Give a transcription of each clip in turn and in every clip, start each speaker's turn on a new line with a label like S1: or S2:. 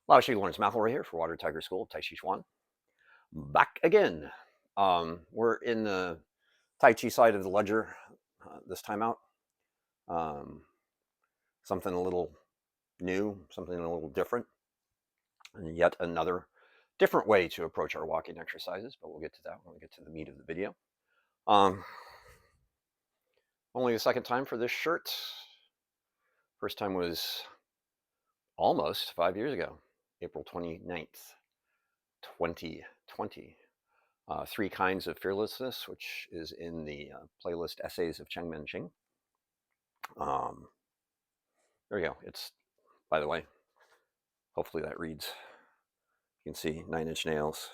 S1: Laoshi Lawrence McElroy here for Water Tiger School of Tai Chi Chuan. Back again. We're in the Tai Chi side of the ledger this time out. Um, something a little new, something a little different, and yet another different way to approach our walking exercises, but we'll get to that when we get to the meat of the video. Only the second time for this shirt. First time was almost 5 years ago, April 29th, 2020. Three Kinds of Fearlessness, which is in the playlist Essays of Cheng Men Ching. There you go. It's, by the way, hopefully that reads. You can see 9 Inch Nails.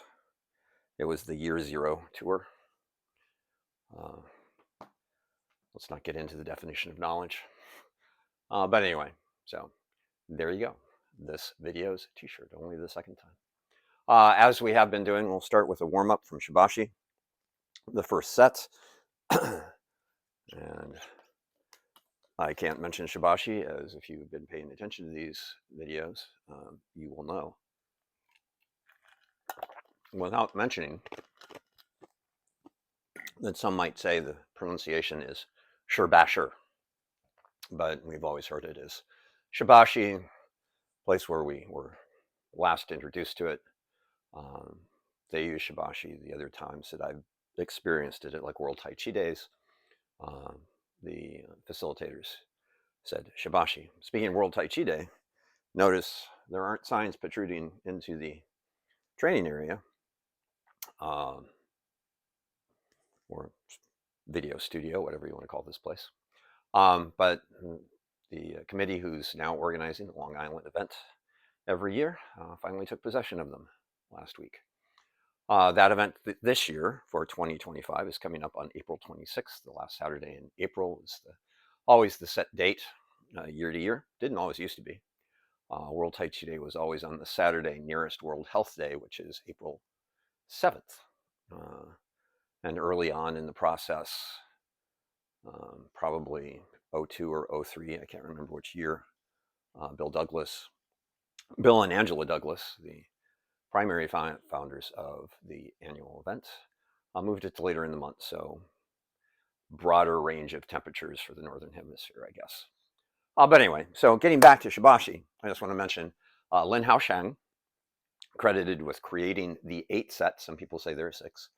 S1: It was the Year Zero tour. Let's not get into the definition of knowledge. But anyway, so there you go. This video's t-shirt, only the second time. As we have been doing, we'll start with a warm-up from Shibashi, the first set. And I can't mention Shibashi, as if you've been paying attention to these videos, you will know. Without mentioning that some might say the pronunciation is Shirbasher, but we've always heard it as Shibashi, place where we were last introduced to it. They use Shibashi the other times that I've experienced it at like World Tai Chi Days. The facilitators said Shibashi. Speaking of World Tai Chi Day, notice there aren't signs protruding into the training area or video studio, whatever you want to call this place. But the committee who's now organizing the Long Island event every year finally took possession of them last week. That event this year for 2025 is coming up on April 26th, the last Saturday in April. Is always the set date year to year. Didn't always used to be. World Tai Chi Day was always on the Saturday nearest World Health Day, which is April 7th. And early on in the process, probably 02 or 03, I can't remember which year, Bill and Angela Douglas, the primary founders of the annual event, moved it to later in the month, so broader range of temperatures for the Northern Hemisphere, I guess. But anyway, so getting back to Shibashi, I just want to mention Lin Hao Shang, credited with creating the 8 set. Some people say there are 6.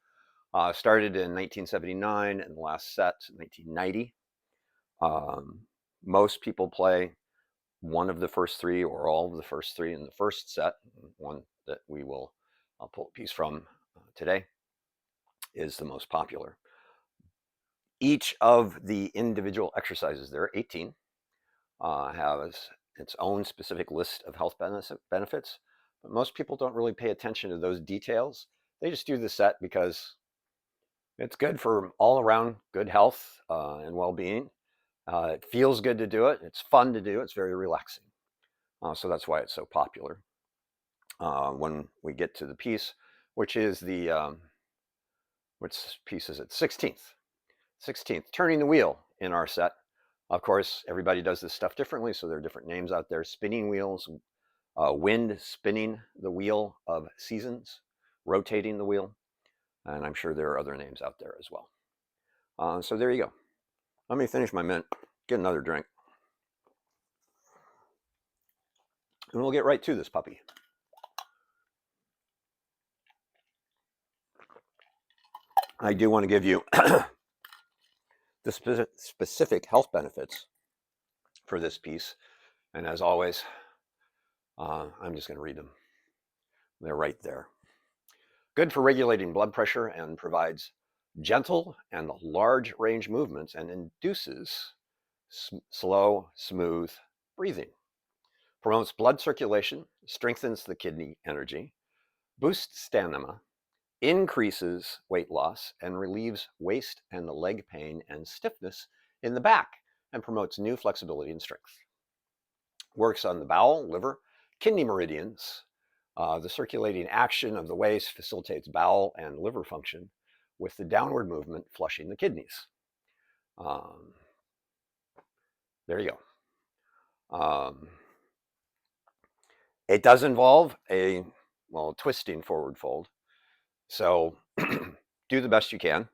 S1: Started in 1979 and the last set 1990. Most people play one of the first 3 or all of the first 3 in the first set. One that we will pull a piece from today is the most popular. Each of the individual exercises, there are 18, has its own specific list of health benefits, but most people don't really pay attention to those details. They just do the set because it's good for all around good health and well-being. It feels good to do it. It's fun to do. It's very relaxing. So that's why it's so popular. When we get to the piece, which is the, which piece is it? 16th, turning the wheel in our set. Of course, everybody does this stuff differently, so there are different names out there. Spinning wheels, wind spinning the wheel of seasons, rotating the wheel, and I'm sure there are other names out there as well. So there you go. Let me finish my mint, get another drink, and we'll get right to this puppy. I do want to give you the specific health benefits for this piece, and as always, I'm just going to read them. They're right there. Good for regulating blood pressure and provides gentle and large range movements and induces slow, smooth breathing. Promotes blood circulation, strengthens the kidney energy, boosts stamina, increases weight loss, and relieves waist and leg pain and stiffness in the back, and promotes new flexibility and strength. Works on the bowel, liver, kidney meridians. The circulating action of the waist facilitates bowel and liver function, with the downward movement flushing the kidneys. There you go. It does involve a, well, twisting forward fold. So do the best you can.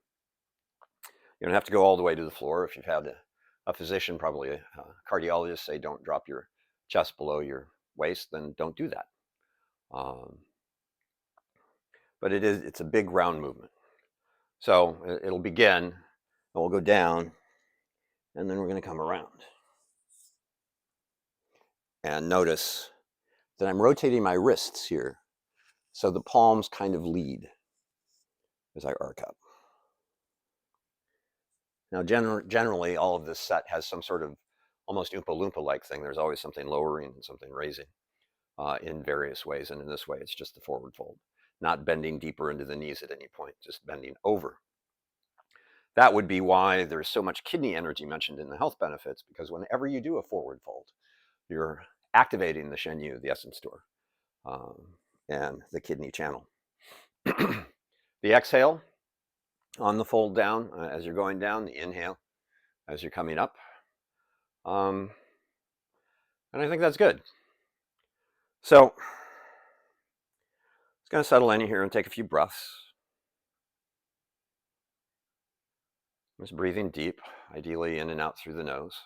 S1: You don't have to go all the way to the floor. If you've had a physician, probably a cardiologist, say don't drop your chest below your waist, then don't do that. But it's a big round movement. So it'll begin, and we'll go down, and then we're going to come around. And notice that I'm rotating my wrists here, so the palms kind of lead as I arc up. Now, generally, all of this set has some sort of almost Oompa Loompa-like thing. There's always something lowering and something raising in various ways. And in this way, it's just the forward fold, not bending deeper into the knees at any point, just bending over. That would be why there's so much kidney energy mentioned in the health benefits, because whenever you do a forward fold, you're activating the Shen Yu, the essence door, and the kidney channel. The exhale on the fold down, as you're going down, the inhale as you're coming up. And I think that's good. So it's going to settle in here and take a few breaths. Just breathing deep, ideally in and out through the nose.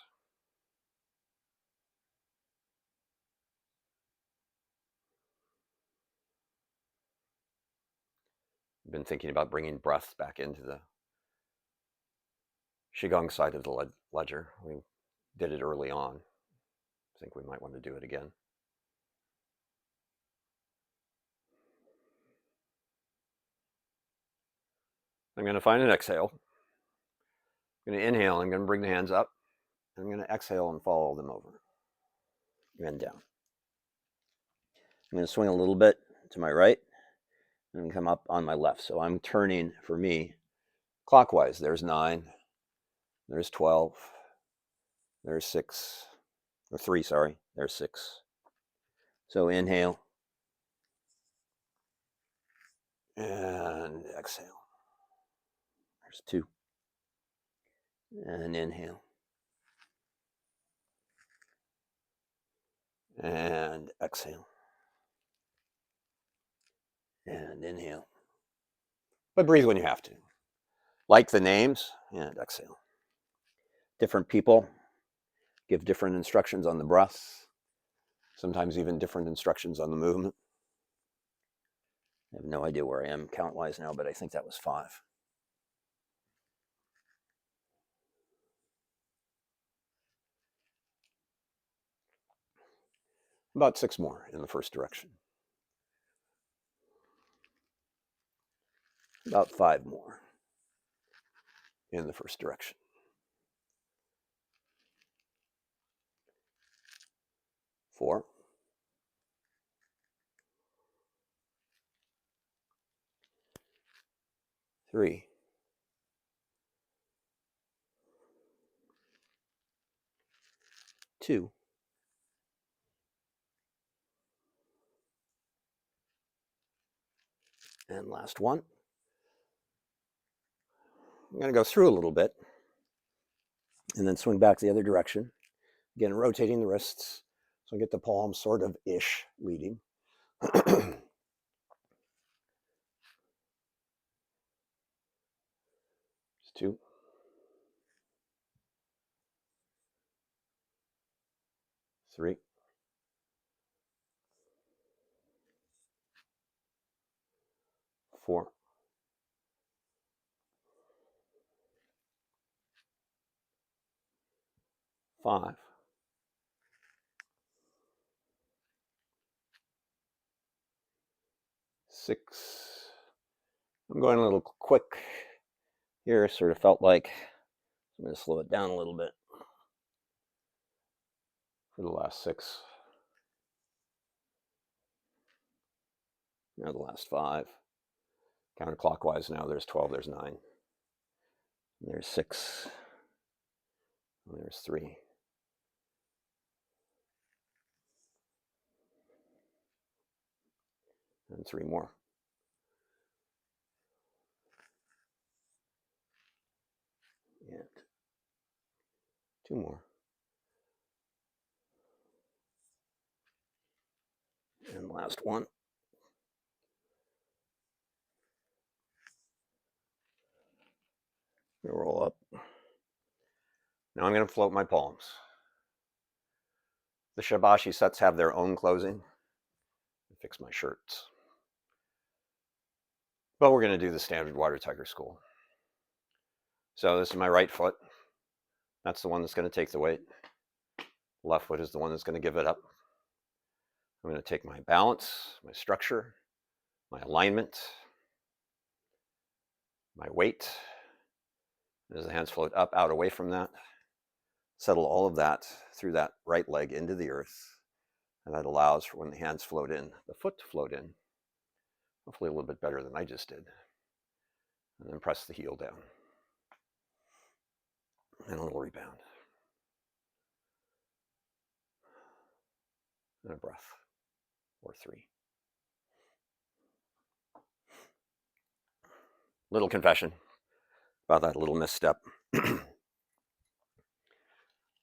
S1: I've been thinking about bringing breath back into the Qigong side of the ledger. We did it early on. I think we might want to do it again. I'm going to find an exhale. I'm going to inhale. I'm going to bring the hands up. I'm going to exhale and follow them over and down. I'm going to swing a little bit to my right and come up on my left. So I'm turning, for me, clockwise. There's 9. There's 12. There's 6. Or 3, sorry. There's 6. So inhale. And exhale. There's 2. And inhale. And exhale. And inhale. But breathe when you have to. Like the names, and exhale. Different people give different instructions on the breath, sometimes even different instructions on the movement. I have no idea where I am count-wise now, but I think that was 5. About 6 more in the first direction. About 5 more in the first direction. 4. 3. 2. And last one. I'm going to go through a little bit and then swing back the other direction. Again, rotating the wrists so I get the palms sort of ish leading. 2. 3. 4. 5. 6. I'm going a little quick here, sort of felt like I'm going to slow it down a little bit for the last 6. Now the last 5. Counterclockwise now, there's 12, there's 9. There's 6. There's 3. And 3 more. And 2 more. And last one. Roll up. Now I'm going to float my palms. The Shibashi sets have their own closing. Fix my shirts. But we're going to do the standard water tiger school. So this is my right foot. That's the one that's going to take the weight. Left foot is the one that's going to give it up. I'm going to take my balance, my structure, my alignment, my weight. As the hands float up, out, away from that, settle all of that through that right leg into the earth. And that allows for when the hands float in, the foot to float in, hopefully a little bit better than I just did. And then press the heel down. And a little rebound. And a breath, or 3. Little confession about that little misstep.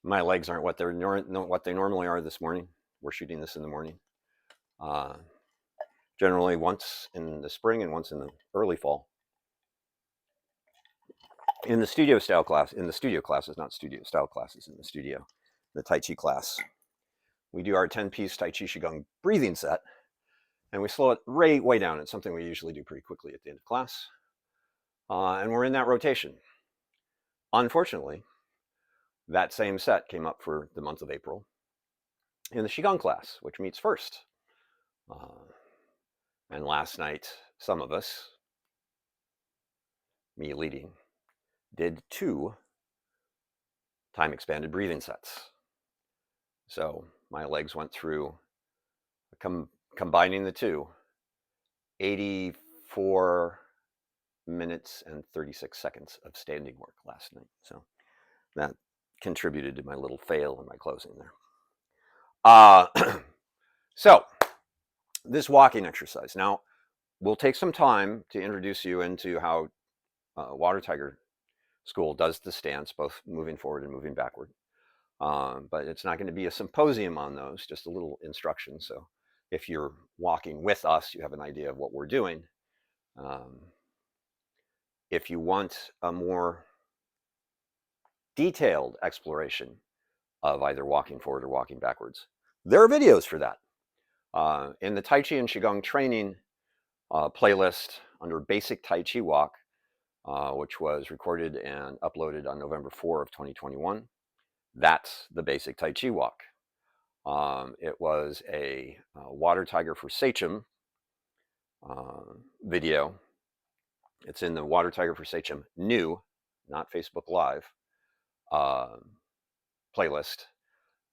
S1: My legs aren't what they normally are this morning. We're shooting this in the morning. Generally once in the spring and once in the early fall. In the studio classes, not studio style classes, in the studio, the Tai Chi class, we do our 10-piece Tai Chi Qigong breathing set, and we slow it way down. It's something we usually do pretty quickly at the end of class. And we're in that rotation. Unfortunately, that same set came up for the month of April in the Qigong class, which meets first. And last night, some of us, me leading, did 2 time expanded breathing sets. So my legs went through, combining the 2, 84 minutes and 36 seconds of standing work last night. So that contributed to my little fail in my closing there. So this walking exercise. Now, we'll take some time to introduce you into how Water Tiger School does the stance, both moving forward and moving backward. But it's not going to be a symposium on those, just a little instruction. So if you're walking with us, you have an idea of what we're doing. If you want a more detailed exploration of either walking forward or walking backwards, there are videos for that. In the Tai Chi and Qigong training playlist under Basic Tai Chi Walk, which was recorded and uploaded on November 4 of 2021, that's the Basic Tai Chi Walk. It was a Water Tiger for Sachem video. It's in the Water Tiger for Sachem new, not Facebook Live, playlist.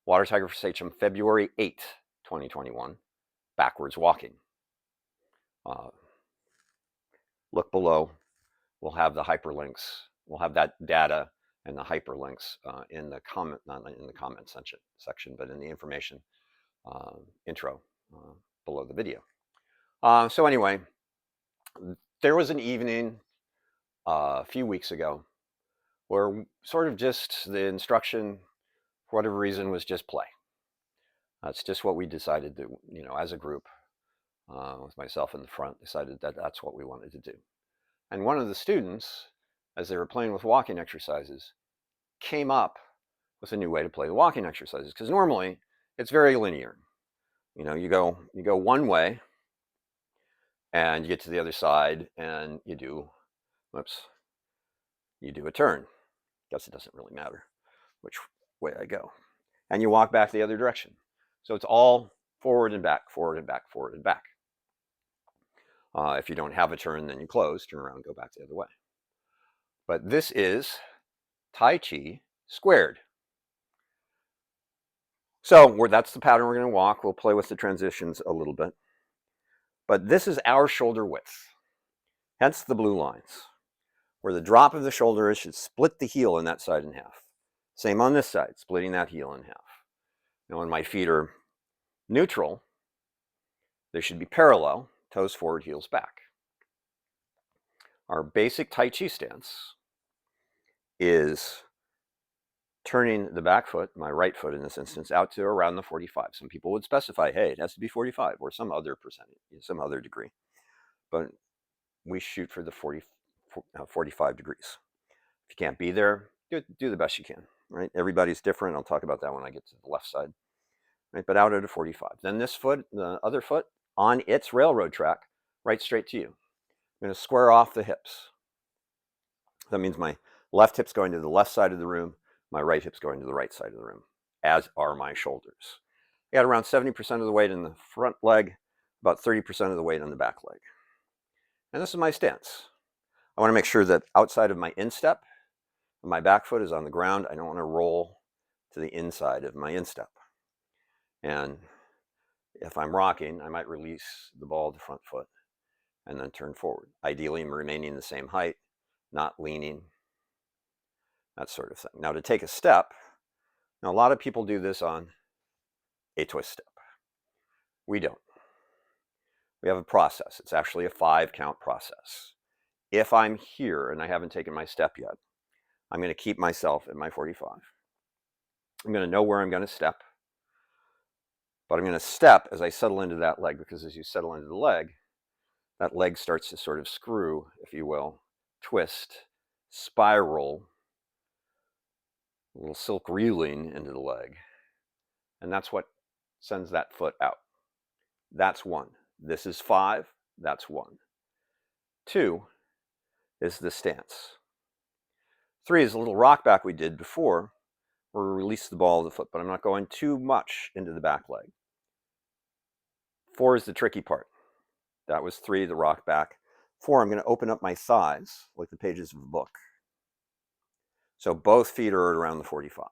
S1: Water Tiger for Sachem, February 8, 2021, backwards walking. Look below. We'll have the hyperlinks. We'll have that data and the hyperlinks in the comment, not in the comment section, but in the information intro below the video. So anyway, there was an evening a few weeks ago where sort of just the instruction, for whatever reason, was just play. That's just what we decided to, as a group, with myself in the front, decided that that's what we wanted to do. And one of the students, as they were playing with walking exercises, came up with a new way to play the walking exercises, because normally it's very linear. You go one way, and you get to the other side, and you do a turn. Guess it doesn't really matter which way I go. And you walk back the other direction. So it's all forward and back, forward and back, forward and back. If you don't have a turn, then you close, turn around, go back the other way. But this is Tai Chi squared. So that's the pattern we're going to walk. We'll play with the transitions a little bit. But this is our shoulder width, hence the blue lines. Where the drop of the shoulder is should split the heel in that side in half. Same on this side, splitting that heel in half. Now when my feet are neutral, they should be parallel, toes forward, heels back. Our basic Tai Chi stance is turning the back foot, my right foot in this instance, out to around the 45. Some people would specify, hey, it has to be 45 or some other percentage, some other degree. But we shoot for the 45 degrees. If you can't be there, do the best you can, right? Everybody's different. I'll talk about that when I get to the left side, right? But out at a 45. Then this foot, the other foot, on its railroad track, right straight to you. I'm going to square off the hips. That means my left hip's going to the left side of the room, my right hip's going to the right side of the room, as are my shoulders. I got around 70% of the weight in the front leg, about 30% of the weight on the back leg. And this is my stance. I want to make sure that outside of my instep, my back foot is on the ground. I don't want to roll to the inside of my instep. And if I'm rocking, I might release the ball of the front foot and then turn forward. Ideally, I'm remaining the same height, not leaning, that sort of thing. Now, to take a step, now a lot of people do this on a twist step. We don't. We have a process. It's actually a 5-count process. If I'm here and I haven't taken my step yet, I'm going to keep myself at my 45. I'm going to know where I'm going to step, but I'm going to step as I settle into that leg, because as you settle into the leg, that leg starts to sort of screw, if you will, twist, spiral, a little silk reeling into the leg. And that's what sends that foot out. That's 1. This is 5. That's 1. 2 is the stance. 3 is a little rock back we did before, where we release the ball of the foot, but I'm not going too much into the back leg. 4 is the tricky part. That was 3, the rock back. 4, I'm going to open up my thighs like the pages of a book. So both feet are around the 45.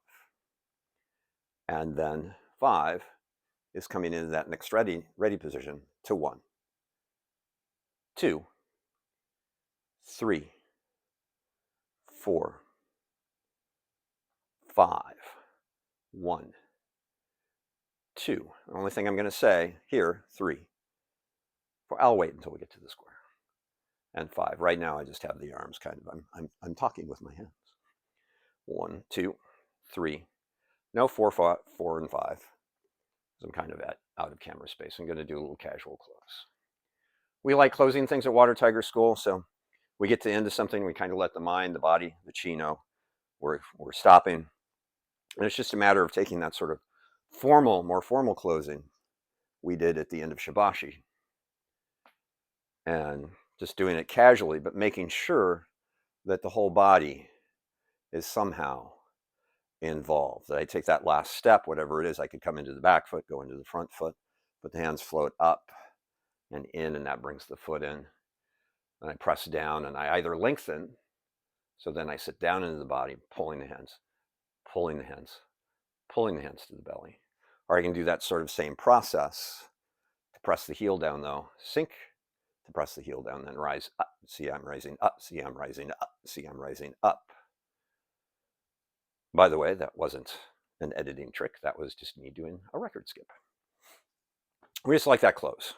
S1: And then 5 is coming into that next ready position to 1, 2, 3, 4, 5, 1, 2. The only thing I'm going to say here, 3. I'll wait until we get to the square. And 5. Right now, I just have the arms kind of. I'm talking with my hands. 1, 2, 3. No, 4, and 5. I'm kind of out of camera space. I'm going to do a little casual close. We like closing things at Water Tiger School, so we get to the end of something, we kind of let the mind, the body, the chi know we're stopping. And it's just a matter of taking that sort of more formal closing we did at the end of Shibashi and just doing it casually, but making sure that the whole body is somehow involved. That I take that last step, whatever it is, I could come into the back foot, go into the front foot, but the hands float up and in, and that brings the foot in. And I press down and I either lengthen, so then I sit down into the body, pulling the hands, pulling the hands, pulling the hands to the belly. Or I can do that sort of same process to press the heel down though, sink, to press the heel down, then rise up. See, I'm rising up, see, I'm rising up, see, I'm rising up. By the way, that wasn't an editing trick. That was just me doing a record skip. We just like that close.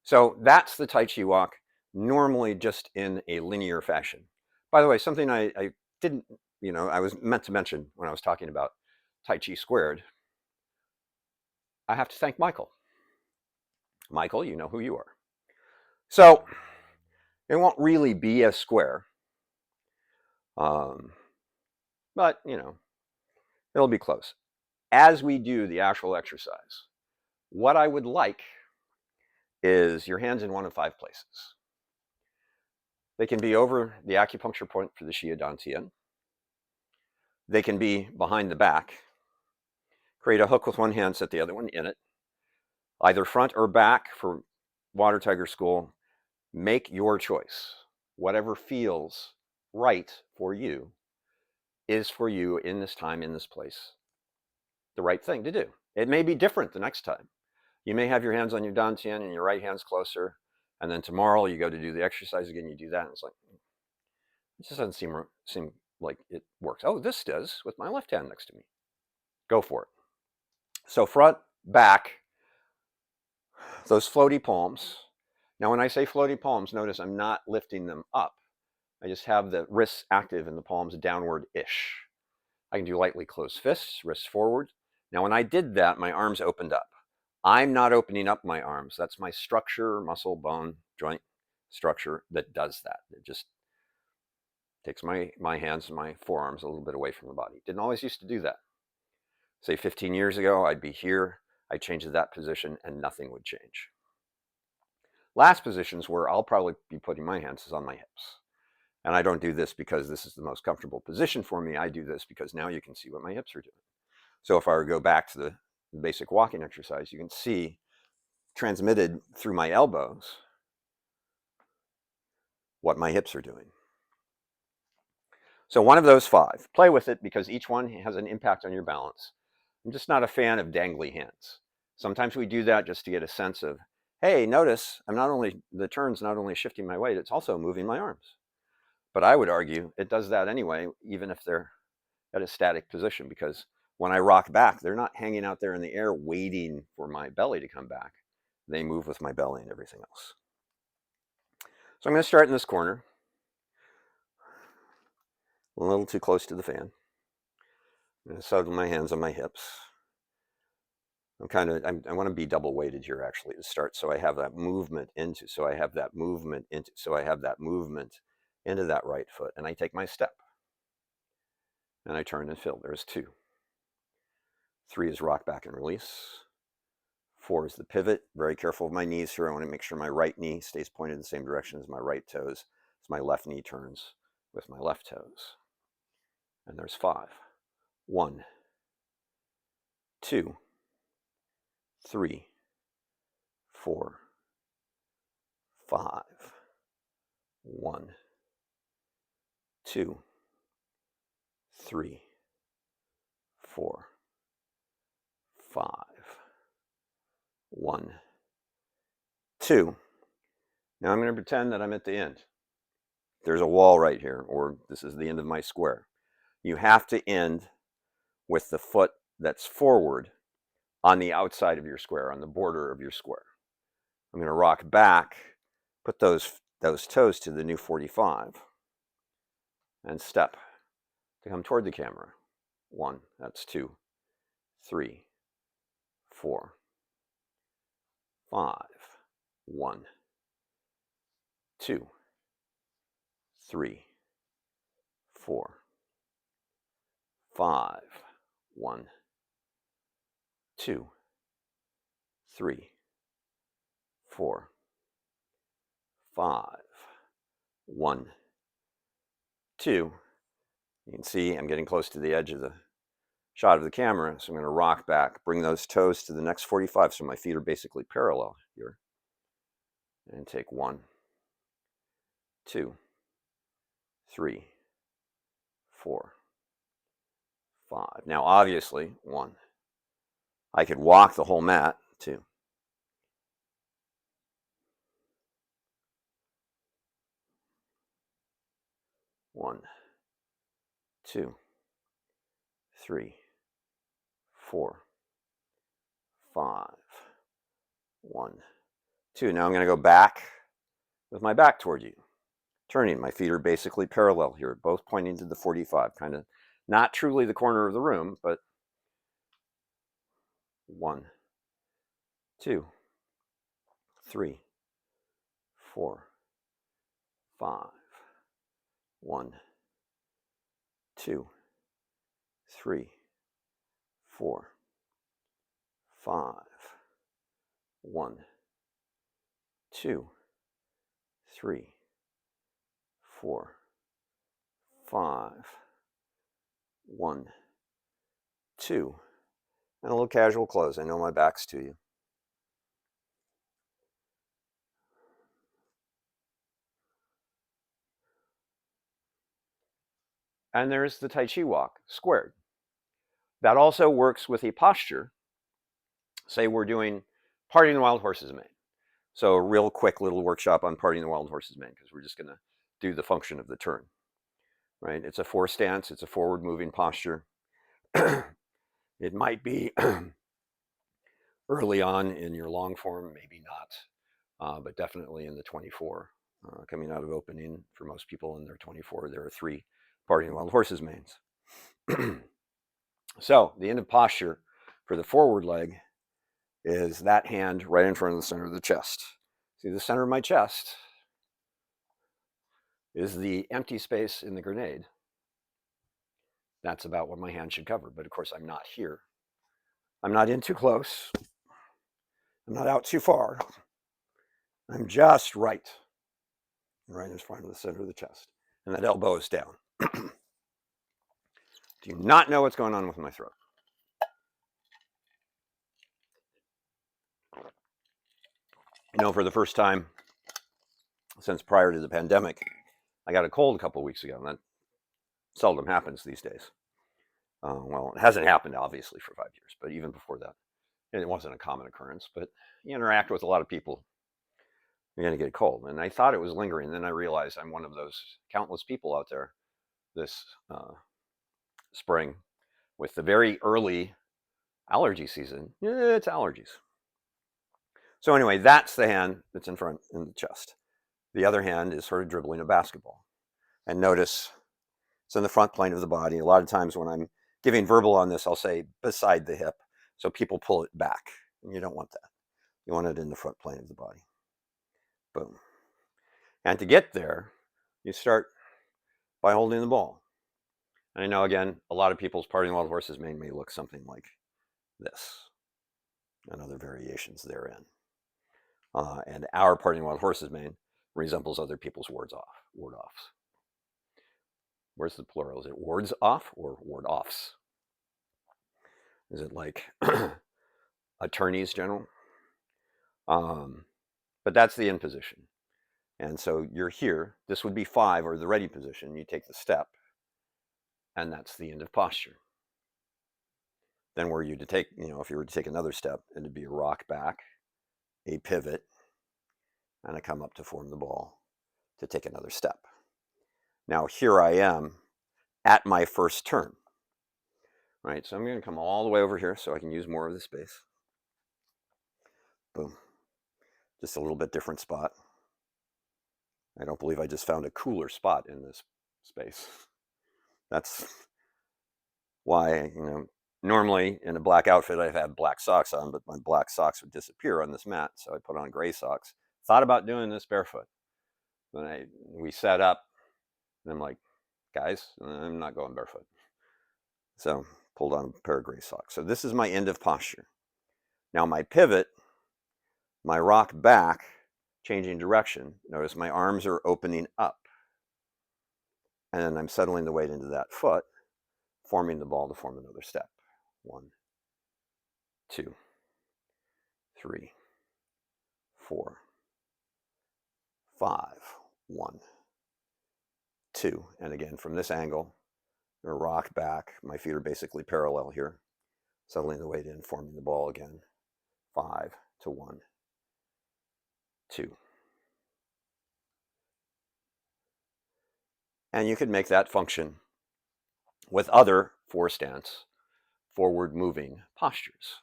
S1: So that's the Tai Chi walk, normally just in a linear fashion. By the way, something I didn't, I was meant to mention when I was talking about Tai Chi squared, I have to thank Michael. Michael, you know who you are. So it won't really be a square, but, it'll be close. As we do the actual exercise, what I would like is your hands in one of 5 places. They can be over the acupuncture point for the Xia Dantian. They can be behind the back. Create a hook with one hand, set the other one in it. Either front or back for Water Tiger School. Make your choice. Whatever feels right for you is for you in this time, in this place. The right thing to do. It may be different the next time. You may have your hands on your Dantian and your right hand's closer, and then tomorrow you go to do the exercise again, you do that, and it's like, it just doesn't seem like it works. Oh, this does with my left hand next to me. Go for it. So front, back, those floaty palms. Now, when I say floaty palms, notice I'm not lifting them up. I just have the wrists active and the palms downward-ish. I can do lightly closed fists, wrists forward. Now, when I did that, my arms opened up. I'm not opening up my arms. That's my structure, muscle, bone, joint structure that does that. It just takes my hands and my forearms a little bit away from the body. Didn't always used to do that. Say 15 years ago, I'd be here. I'd change to that position and nothing would change. Last positions where I'll probably be putting my hands is on my hips. And I don't do this because this is the most comfortable position for me. I do this because now you can see what my hips are doing. So if I were to go back to the basic walking exercise, you can see transmitted through my elbows what my hips are doing. So one of those 5, play with it because each one has an impact on your balance. I'm just not a fan of dangly hands. Sometimes we do that just to get a sense of, hey, notice the turn's not only shifting my weight, it's also moving my arms. But I would argue it does that anyway, even if they're at a static position, because when I rock back, they're not hanging out there in the air waiting for my belly to come back. They move with my belly and everything else. So I'm going to start in this corner, a little too close to the fan. I'm going to settle my hands on my hips. I want to be double weighted here actually to start, so I have that movement into, so I have that movement into, so I have that movement into that right foot, and I take my step, and I turn and fill. There's 2. 3 is rock back and release. 4 is the pivot. Very careful of my knees here. I want to make sure my right knee stays pointed in the same direction as my right toes, as my left knee turns with my left toes. And there's 5. 1, 2, 3, 4, 5. 1, 2, 3, 4, 5. 1, 2. Now I'm going to pretend that I'm at the end. There's a wall right here, or this is the end of my square. You have to end with the foot that's forward on the outside of your square, on the border of your square. I'm going to rock back, put those toes to the new 45, and step to come toward the camera. 1, that's 2, 3, 4, 5. 1, 2, 3, 4, 5. 1, 2, 3, 4, 5. 1, 2. You can see I'm getting close to the edge of the shot of the camera, so I'm going to rock back, bring those toes to the next 45, so my feet are basically parallel here, and take 1, 2, 3, 4, 5. Now, obviously, 1. I could walk the whole mat. 2. 1, 2, 3, 4, 5. 1, 2. Now I'm going to go back with my back toward you, turning. My feet are basically parallel here, both pointing to the 45, kind of not truly the corner of the room, but 1, 2, 3, 4, 5. 1, 2, 3, 4, 5. 1, 2, 3, 4, 5. 1, 2. And a little casual close. I know my back's to you. And there's the Tai Chi walk, squared. That also works with a posture. Say we're doing Parting the Wild Horse's Mane. So a real quick little workshop on Parting the Wild Horse's Mane, because we're just going to do the function of the turn. Right? It's a 4 stance. It's a forward moving posture. It might be early on in your long form, maybe not, but definitely in the 24. Coming out of opening, for most people in their 24, there are 3 Parting the Wild Horse's Manes. So the end of posture for the forward leg is that hand right in front of the center of the chest. See, the center of my chest is the empty space in the grenade. That's about what my hand should cover. But of course, I'm not here. I'm not in too close. I'm not out too far. I'm just right in front of the center of the chest. And that elbow is down. Do you not know what's going on with my throat? You know, for the first time since prior to the pandemic, I got a cold a couple of weeks ago, and that seldom happens these days. Well, it hasn't happened, obviously, for 5 years, but even before that, it wasn't a common occurrence. But you interact with a lot of people, you're going to get a cold. And I thought it was lingering. Then I realized I'm one of those countless people out there this spring with the very early allergy season. It's allergies. So anyway, that's the hand that's in front in the chest. The other hand is sort of dribbling a basketball. And notice it's in the front plane of the body. A lot of times when I'm giving verbal on this, I'll say beside the hip. So people pull it back. And you don't want that. You want it in the front plane of the body. Boom. And to get there, you start by holding the ball. And I know, again, a lot of people's parting wild horse's mane may look something like this and other variations therein. And our parting wild horse's mane resembles other people's ward offs. Where's the plural? Is it wards off or ward offs? Is it like attorneys general? But that's the in position. And so you're here. This would be 5, or the ready position. You take the step, and that's the end of posture. Then were you to take, if you were to take another step, it'd be a rock back, a pivot, and I come up to form the ball to take another step. Now here I am at my first turn, right? So I'm going to come all the way over here so I can use more of the space. Boom. Just a little bit different spot. I don't believe I just found a cooler spot in this space. That's why, normally in a black outfit, I've had black socks on, but my black socks would disappear on this mat. So I put on gray socks. Thought about doing this barefoot. Then we set up, and I'm like, guys, I'm not going barefoot. So pulled on a pair of gray socks. So this is my end of posture. Now my pivot, my rock back, changing direction. Notice my arms are opening up. And then I'm settling the weight into that foot, forming the ball to form another step. 1, 2, 3, 4, 5. 1, 2. And again, from this angle, I'm going to rock back. My feet are basically parallel here. Settling the weight in, forming the ball again. 5 to 1, 2. And you could make that function with other 4 stance, forward moving postures.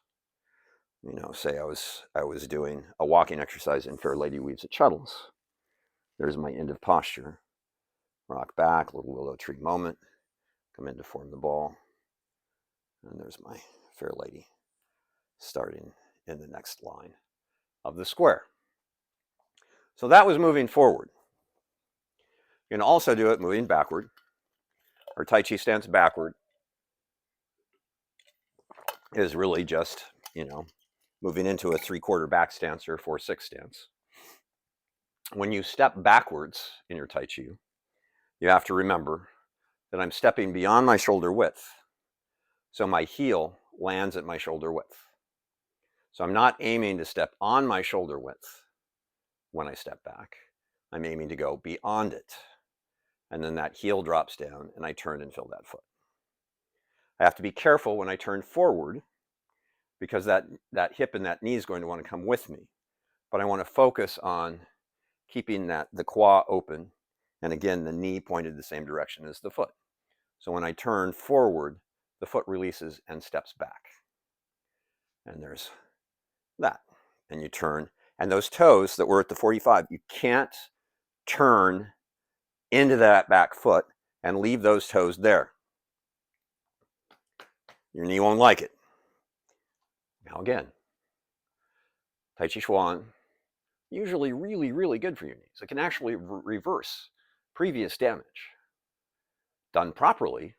S1: Say I was doing a walking exercise in Fair Lady Weaves at Shuttles. There's my end of posture. Rock back, little willow tree moment. Come in to form the ball. And there's my Fair Lady starting in the next line of the square. So that was moving forward. You can also do it moving backward. Our Tai Chi stance backward is really just, moving into a 3/4 back stance or 4/6 stance. When you step backwards in your Tai Chi, you have to remember that I'm stepping beyond my shoulder width. So my heel lands at my shoulder width. So I'm not aiming to step on my shoulder width when I step back. I'm aiming to go beyond it. And then that heel drops down and I turn and fill that foot. I have to be careful when I turn forward because that hip and that knee is going to want to come with me. But I want to focus on keeping the quad open. And again, the knee pointed the same direction as the foot. So when I turn forward, the foot releases and steps back. And there's that. And you turn. And those toes that were at the 45, you can't turn into that back foot and leave those toes there. Your knee won't like it. Now again, Tai Chi Chuan, usually really, really good for your knees. It can actually reverse previous damage. Done properly,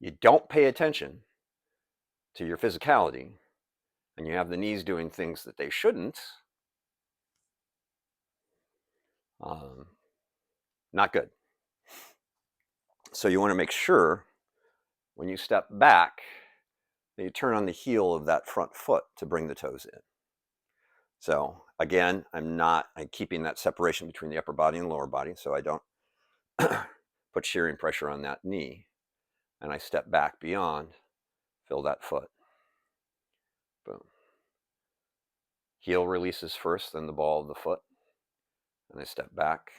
S1: you don't pay attention to your physicality, and you have the knees doing things that they shouldn't, not good. So you want to make sure when you step back that you turn on the heel of that front foot to bring the toes in. So again, I'm keeping that separation between the upper body and lower body, so I don't put shearing pressure on that knee. And I step back beyond, fill that foot. Boom. Heel releases first, then the ball of the foot. And I step back,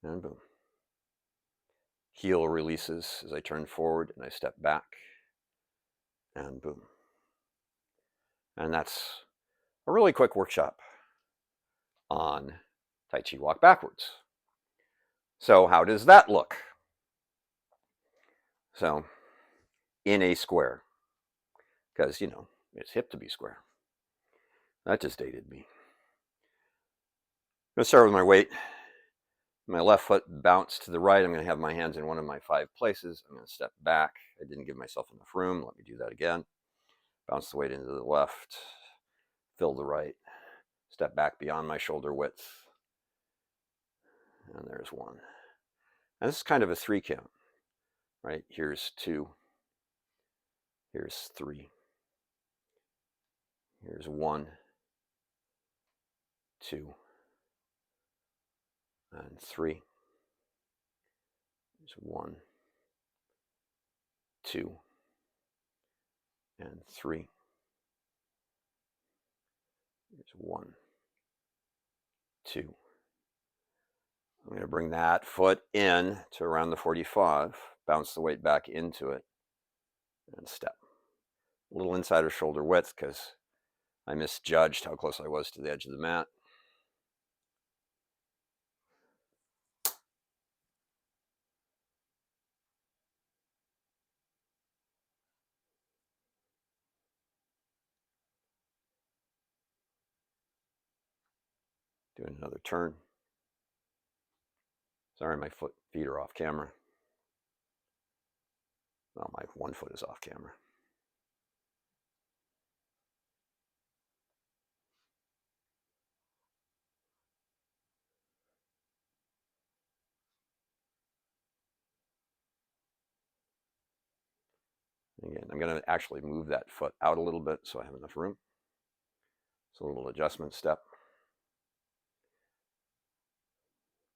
S1: and boom. Heel releases as I turn forward, and I step back, and boom. And that's a really quick workshop on Tai Chi walk backwards. So how does that look? So in a square, because, it's hip to be square. That just dated me. I'm going to start with my weight. My left foot bounced to the right. I'm going to have my hands in one of my 5 places. I'm going to step back. I didn't give myself enough room. Let me do that again. Bounce the weight into the left, fill the right, step back beyond my shoulder width. And there's 1. And this is kind of a 3 count, right? Here's 2. Here's 3. Here's 1, 2, and 3. Here's 1, 2, and 3. Here's 1, 2. I'm going to bring that foot in to around the 45, bounce the weight back into it, and step. A little inside of shoulder width because I misjudged how close I was to the edge of the mat. Doing another turn. Sorry, my feet are off camera. Well, my 1 foot is off camera. Again, I'm going to actually move that foot out a little bit so I have enough room. It's a little adjustment step.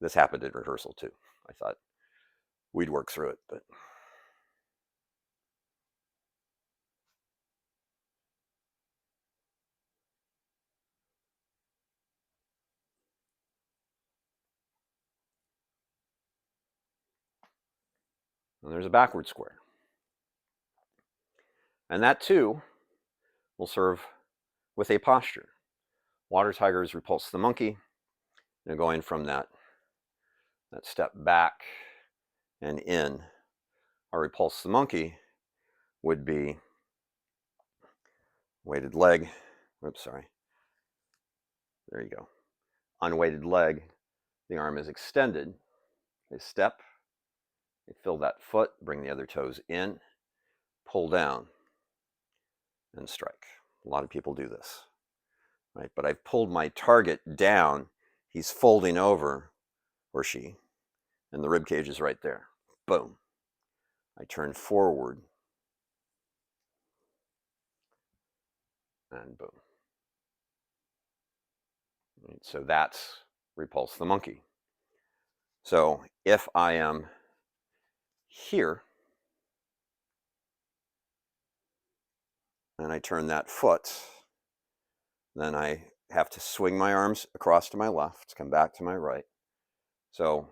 S1: This happened in rehearsal too. I thought we'd work through it, but and there's a backward square. And that too will serve with a posture. Water tigers repulse the monkey. Going from that step back and in, or repulse the monkey would be weighted leg. Oops, sorry. There you go. Unweighted leg. The arm is extended. They step. They fill that foot. Bring the other toes in. Pull down and strike. A lot of people do this, right? But I've pulled my target down. He's folding over, or she, and the rib cage is right there. Boom. I turn forward, and boom. Right, so that's repulse the monkey. So if I am here, and I turn that foot, then I have to swing my arms across to my left, come back to my right. So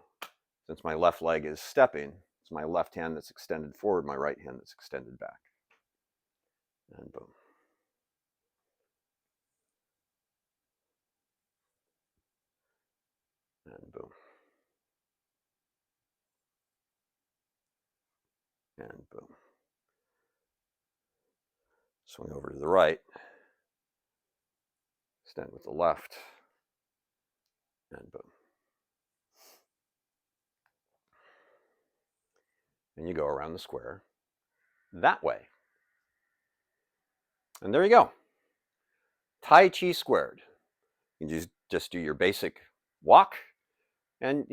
S1: since my left leg is stepping, it's my left hand that's extended forward, my right hand that's extended back. And boom. And boom. and boom. Swing over to the right, extend with the left, and boom. And you go around the square that way. And there you go. Tai Chi squared. You just do your basic walk, and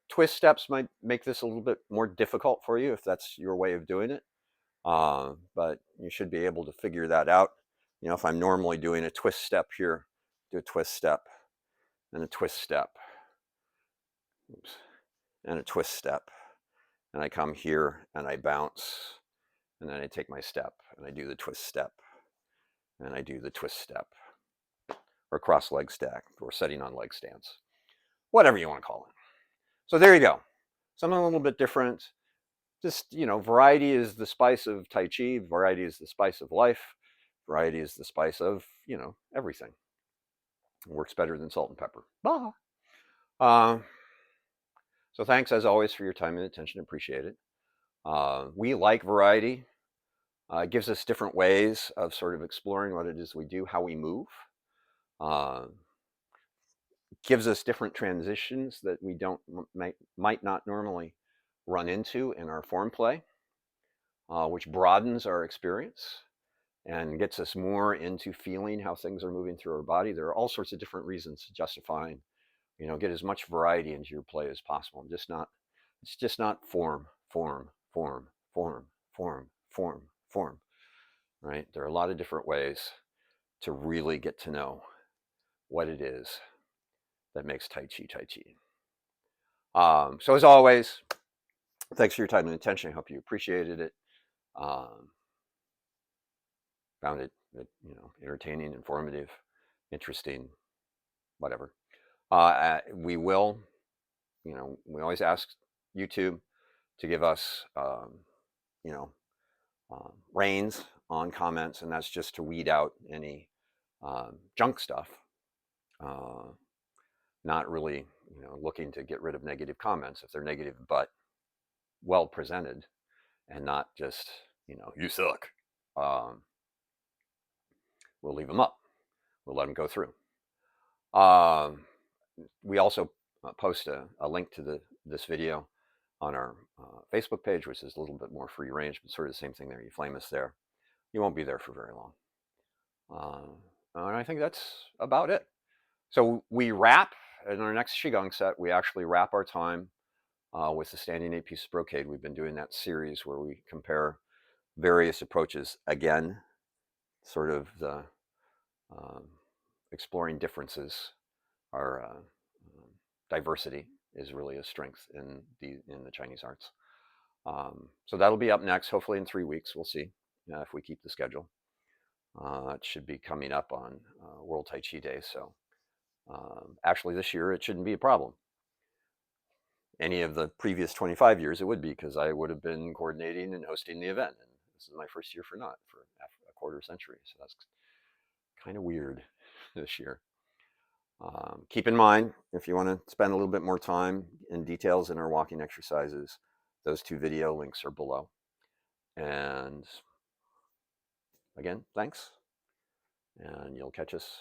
S1: twist steps might make this a little bit more difficult for you if that's your way of doing it. But you should be able to figure that out. If I'm normally doing a twist step here, do a twist step and a twist step, oops, and a twist step, and I come here and I bounce, and then I take my step and I do the twist step, and I do the twist step, or cross leg stack, or setting on leg stance, whatever you want to call it. So there you go. Something a little bit different. Just, variety is the spice of Tai Chi. Variety is the spice of life. Variety is the spice of, everything. It works better than salt and pepper. Bah. So thanks, as always, for your time and attention. Appreciate it. We like variety. It gives us different ways of sort of exploring what it is we do, how we move. Gives us different transitions that we might not normally run into in our form play, which broadens our experience and gets us more into feeling how things are moving through our body. There are all sorts of different reasons to justifying, get as much variety into your play as possible. It's just not form, form, form, form, form, form, form, right? There are a lot of different ways to really get to know what it is that makes Tai Chi Tai Chi. So as always, thanks for your time and attention. I hope you appreciated it. Found it, entertaining, informative, interesting, whatever. We will, we always ask YouTube to give us, reins on comments, and that's just to weed out any junk stuff. Not really, looking to get rid of negative comments if they're negative, but well presented, and not just, you suck. We'll leave them up. We'll let them go through. We also post a link to this video on our Facebook page, which is a little bit more free range, but sort of the same thing there. You flame us there. You won't be there for very long. And I think that's about it. So we wrap, in our next Qigong set, we actually wrap our time with the standing 8-piece brocade. We've been doing that series where we compare various approaches. Again, sort of the exploring differences. Our diversity is really a strength in the Chinese arts. So that'll be up next, hopefully in 3 weeks. We'll see if we keep the schedule. It should be coming up on World Tai Chi Day. So actually this year, it shouldn't be a problem. Any of the previous 25 years, it would be, because I would have been coordinating and hosting the event. And this is my first year for a quarter century. So that's kind of weird this year. Keep in mind, if you want to spend a little bit more time in details in our walking exercises, those 2 video links are below. And again, thanks. And you'll catch us